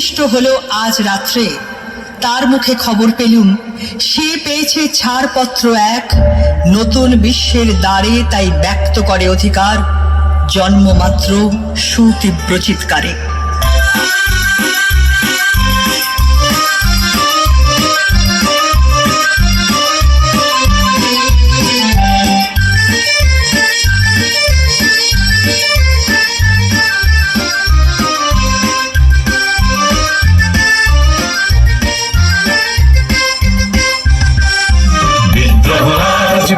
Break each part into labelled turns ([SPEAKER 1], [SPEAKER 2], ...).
[SPEAKER 1] উপবিষ্ট হলো আজ রাত্রে। তার মুখে খবর পেলুম সে পেয়েছে ছাড়পত্র এক, নতুন বিশ্বের দ্বারে তাই ব্যক্ত করে অধিকার, জন্মমাত্র সুতীব্র চিৎকারে।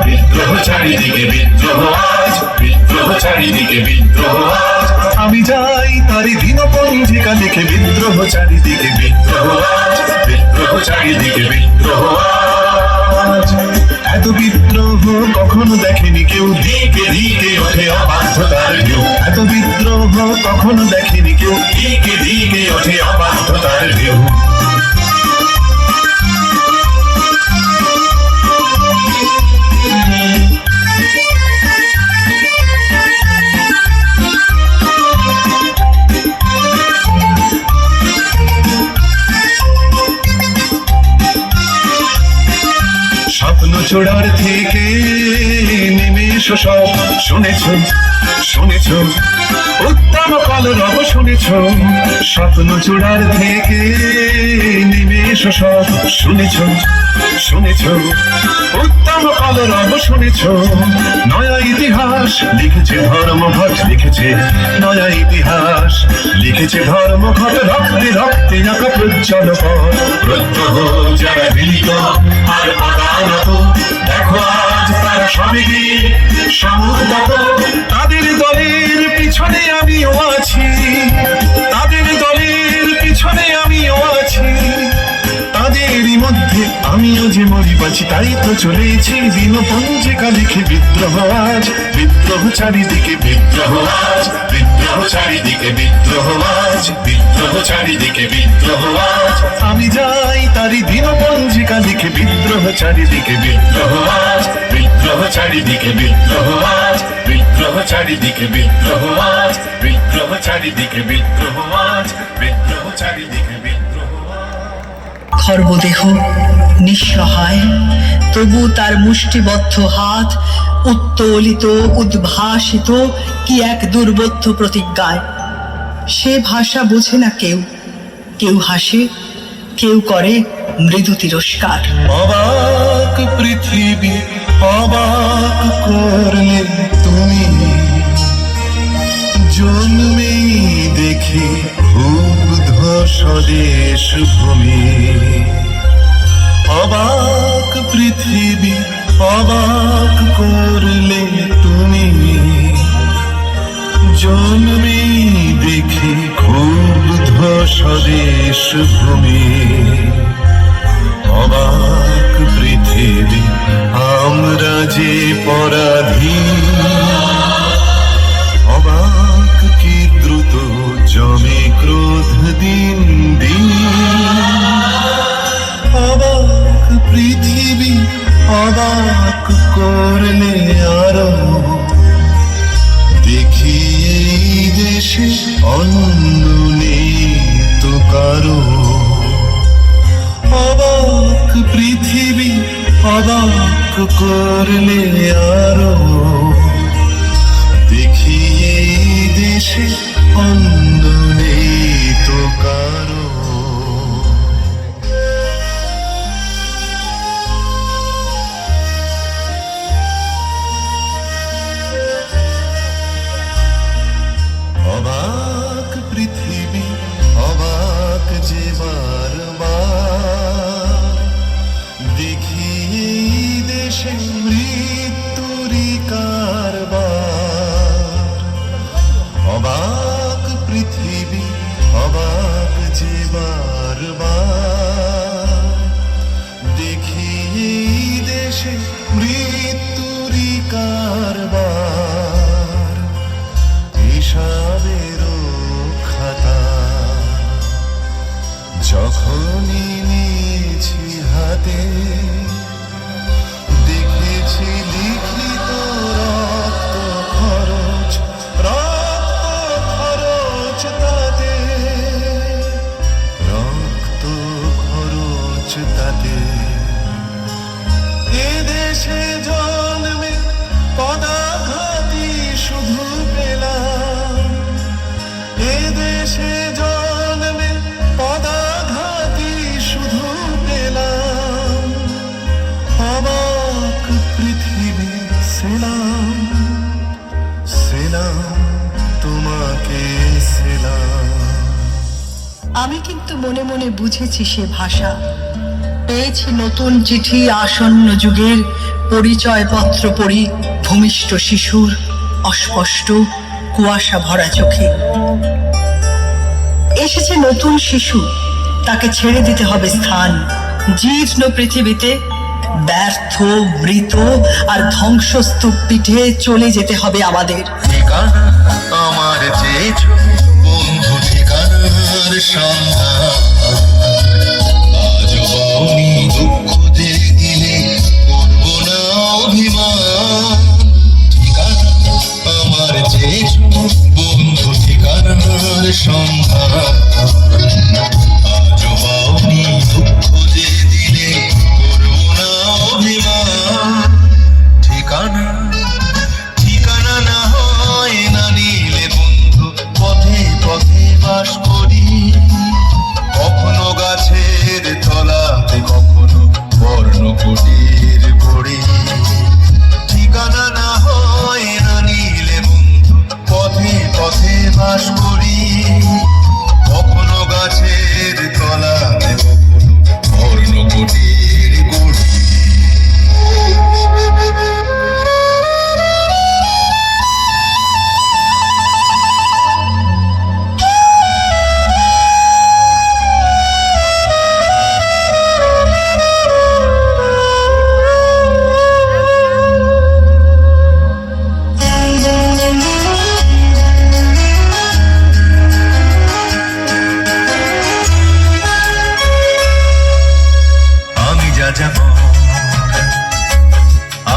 [SPEAKER 2] বিদ্রোহ চারিদিকে বিদ্রোহ আজ, বিদ্রোহ চারিদিকে বিদ্রোহ আজ। আমি যাই তারি দিনপঞ্জিকা লিখে বিদ্রোহ চারিদিকে বিদ্রোহ আজ, বিদ্রোহ চারিদিকে বিদ্রোহ আজ। এত বিদ্রোহ কখনো দেখেনি কেউ, দিকে দিকে ওঠে অবাধ্যতার ঢেউ। এত বিদ্রোহ কখনো দেখেনি কেউ, দিকে দিকে ওঠে অবাধ্যতার ঢেউ। স্বপ্ন চূড়ার থেকে নেমে এসো সব, শুনেছ শুনেছ উত্তম কলরব শুনেছ। স্বপ্ন চূড়ার থেকে নেমে এসো সব, শুনেছ শুনেছ উত্তম কলরব শুনেছ। নয়া ইতিহাস লিখেছে ধর্মঘট, লিখেছে নয়া ইতিহাস লিখেছে ধর্মঘট। রক্তে রক্তে আঁকা প্রজ্জ্বল পথ, প্রত্যহ যারা মিলিত আর আদালত। দেখো আজ তারা সবে গিয়ে সমুদ্রত। তাদের দলের পিছনে আমিও আছি, তাদের দলের পিছনে আমিও আছি। তাদেরই মধ্যে আমিও যে মরি বাঁচি, তাই তো চলেছি দিনপঞ্জিকা লিখে বিদ্রোহ আজ, বিদ্রোহ চারিদিকে বিদ্রোহ আজ, বিদ্রোহ চারিদিকে বিদ্রোহ আজ, বিদ্রোহ চারিদিকে বিদ্রোহ আজ। আমি যাই তারি দিনপঞ্জিকা লিখে বিদ্রোহ চারিদিকে বিদ্রোহ আজ, বিদ্রোহ চারিদিকে বিদ্রোহ আজ, বিদ্রোহ চারিদিকে বিদ্রোহ আজ, বিদ্রোহ চারিদিকে বিদ্রোহ আজ, বিদ্রোহ চারিদিকে বিদ্রোহ আজ।
[SPEAKER 1] খর্বদেহ নিঃসহায়, তবু তার মুষ্টিবদ্ধ হাত উত্তোলিত উদ্ভাসিত কি এক দুর্বোধ্য প্রতিজ্ঞায়। সে ভাষা বোঝে না কেউ, কেউ হাসে, কেউ করে মৃদু তিরস্কার।
[SPEAKER 2] অবাক পৃথিবী অবাক করলে তুমি, জন্মেই দেখি ক্ষুব্ধ স্বদেশ ভূমি। অবাক পৃথিবী অবাক করলে তুমি, জন্মেই দেখি ক্ষুব্ধ স্বদেশ ভূমি। অবাক পৃথিবী আমরা যে পরাধীন, অবাক কি দ্রুত জমে ক্রোধ দিন দিন। অবাক পৃথিবী অবাক করলে আরো, দেখি এই দেশে অন্য নেই তো কারো। অবাক পৃথিবী অবাক করলে আরো, দেখি এই দেশে অন্য নেই তো কারো। অবাক পৃথিবী অবাক যে বারবার, দেখি এই দেশে মৃত্যুরই কারবার। অবাক পৃথিবী অবাক যে বারবার, দেখি এই দেশে মৃত্যুরই কারবার। হিসাবেরও খাতা যখনই নিয়েছি হাতে, দেখেছি লিখিত রক্ত খরচ, রক্ত খরচ তাতে। দেশে জন্মে পদাঘাতী শুধু পেলাম, এ দেশে জন্মে পদাঘাতী শুধু পেলাম, অবাক পৃথিবী সেলাম, সেলাম তোমাকে সেলাম।
[SPEAKER 1] আমি কিন্তু মনে মনে বুঝেছি সে ভাষা, পেয়েছি নতুন চিঠি আসন্ন যুগের, পরিচয়পত্র পড়ি ভূমিষ্ঠ শিশুর অস্পষ্ট কুয়াশা ভরা চোখে। এসেছে নতুন শিশু, তাকে ছেড়ে দিতে হবে স্থান, জীর্ণ পৃথিবীতে ব্যর্থ মৃত আর ধ্বংসস্তূপ পিঠে চলে যেতে হবে আমাদের।
[SPEAKER 2] ঠিকানা আমার চেয়েছ বন্ধু, ঠিকানার সন্ধান আজ পাওনি, দুঃখ যে দিলে করব না অভিমান। ঠিকানা আমার চেয়েছ বন্ধু, ঠিকানার সন্ধান আজ পাওনি, দুঃখ যে দিলে করব না অভিমান। ঠিকানা ঠিকানা না হয় না নিলে বন্ধু, পথে পথে বাস করি, কখনো গাছের তলাতে কখনো বর্ণকুটির করি। ঠিকানা না হয় না নিলে বন্ধু, পথে পথে বাস করি, কখনো গাছের তলাতে কখনো বর্ণকুটির করি।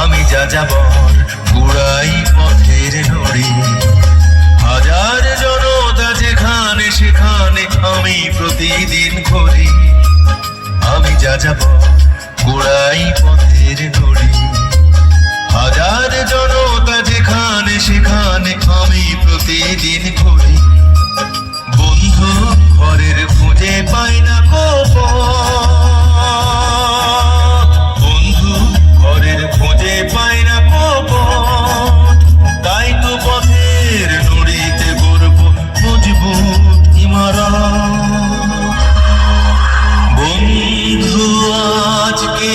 [SPEAKER 2] আমি যা যাব গুড়াই পথের নড়ি, হাজার জনতা যেখানে সেখানে আমি প্রতিদিন ঘুরি। আমি যা যাব গুড়াই পথের নড়ি, হাজার জনতা যেখানে সেখানে আমি প্রতিদিন ঘুরি। বন্ধু ঘরের খুঁজে পাই না ঘরের খুঁজে পাই না কপট, তাই তো পথের নুড়িতে গড়ব মজবুত ইমারত। বন্ধু আজকে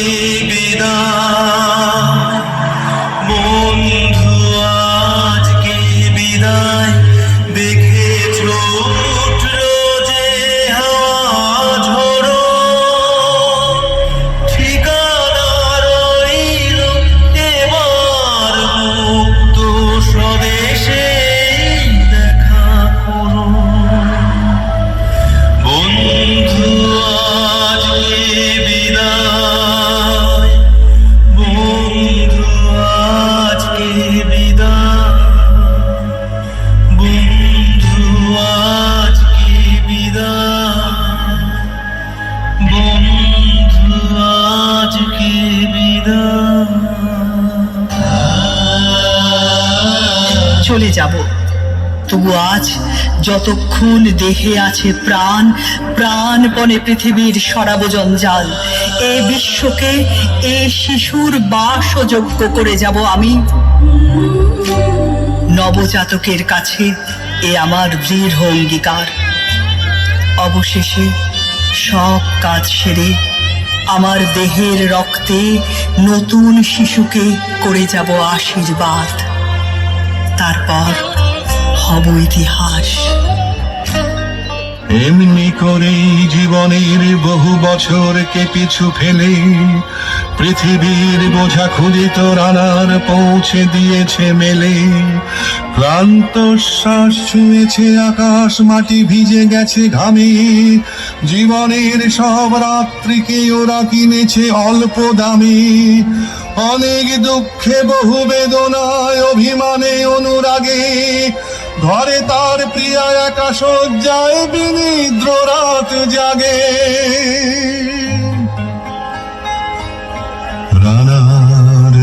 [SPEAKER 2] বিদায়, বন্ধু আজকে বিদায়, দেখেছ উঠল যে হাওয়া ঝড়ো, ঠিকানা রইল এবার মুক্ত স্বদেশে দেখা করো। বন্ধু আজকে বিদায়, বন্ধু আজকে বিদায়, বন্ধু আজকে বিদায়, বন্ধু আজকে বিদায়।
[SPEAKER 1] চলে যাব, তবু আজ যতক্ষণ দেহে আছে প্রাণ, প্রাণপণে পৃথিবীর সরাব জঞ্জাল, এ বিশ্বকে এ শিশুর বাসযোগ্য করে যাব আমি। নবজাতকের কাছে এ আমার দৃঢ় অঙ্গীকার। অবশেষে সব কাজ সেরে আমার দেহের রক্তে নতুন শিশুকে করে যাব আশীর্বাদ, তারপর হব ইতিহাস।
[SPEAKER 2] এমনি করেই জীবনের বহু বছরকে পিছু ফেলে পৃথিবীর বোঝা খুঁজে তোর আনার পৌঁছে দিয়েছে মেলে। ক্লান্ত শ্বাস ছুঁয়েছে আকাশ, মাটি ভিজে গেছে ঘামে, জীবনের সব রাত্রিকে ওরা কিনেছে অল্প দামে। অনেক দুঃখে বহু বেদনায় অভিমানে অনুরাগে, ঘরে তার প্রিয়া একা শয্যায় বিনিদ্র রাত জাগে। রানার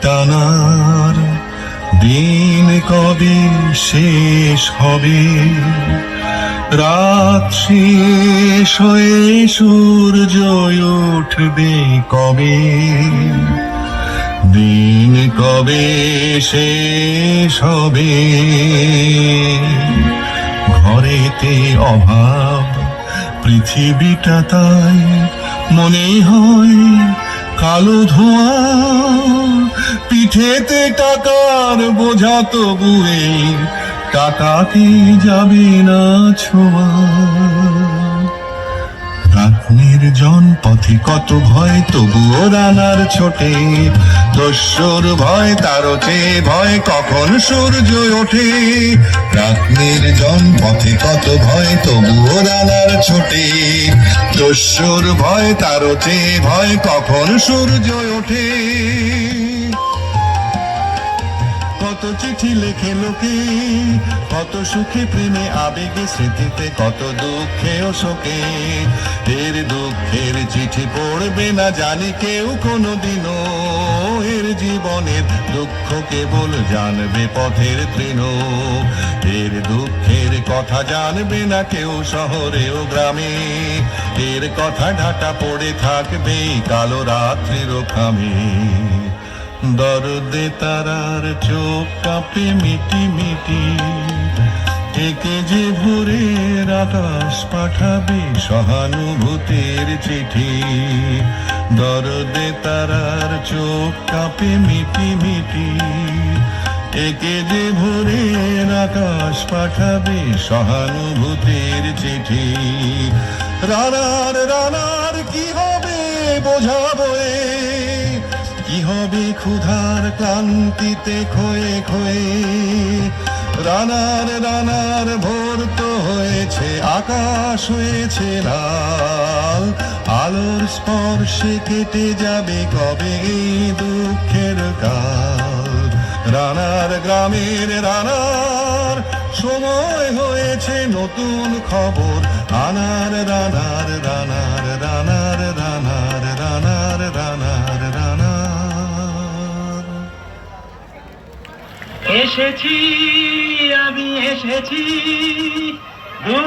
[SPEAKER 2] টানার দিন কবে শেষ হবে, রাত শেষ হয়ে সূর্য উঠবে কবে, দিন কবে শেষ হবে। ঘরেতে অভাব, পৃথিবীটা তাই মনে হয় কালো ধোঁয়া, পিঠেতে টাকার বোঝা তবুয়ে টাকাকে যাবে না ছোঁয়া। রাত নির্জন পথে কত ভয়, তবুও রানার ছোটে, দস্যুর ভয় তারও চেয়ে ভয় কখন সূর্য ওঠে। রাত নির্জন পথে কত ভয়, তবুও রানার ছোটে, দস্যুর ভয় তারও চেয়ে ভয় কখন সূর্য ওঠে। কত চিঠি লেখে লোকে, কত সুখে প্রেমে আবেগে স্মৃতিতে, কত দুঃখে ও শোকে। এর দুঃখের চিঠি পড়বে না জানি কেউ কোনোদিনও, এর জীবনের দুঃখ কেবল জানবে পথের তৃণ। এর দুঃখের কথা জানবে না কেউ শহরে ও গ্রামে, এর কথা ঢাকা পড়ে থাকবে কালো রাত্রির খামে। দরদে তারার চোখ কাঁপে মিটি মিটি, একে যে ভোরের আকাশ পাঠাবে সহানুভূতির চিঠি। দরদে তারার চোখ কাঁপে মিটি মিটি, একে যে ভোরের আকাশ পাঠাবে সহানুভূতির চিঠি। রানার রানার কি হবে বোঝাবো, কি হবে ক্ষুধার ক্লান্তিতে ক্ষয়ে ক্ষয়ে। রানার রানার ভোর তো হয়েছে, আকাশ হয়েছে লাল, আলোর স্পর্শে কেটে যাবে কবে এই দুঃখের কাল। রানার গ্রামের রানার সময় হয়েছে নতুন খবর আনার। রানার রানার রানার রানার রানার রানার রানার।
[SPEAKER 3] এসেছি আমি এসেছি।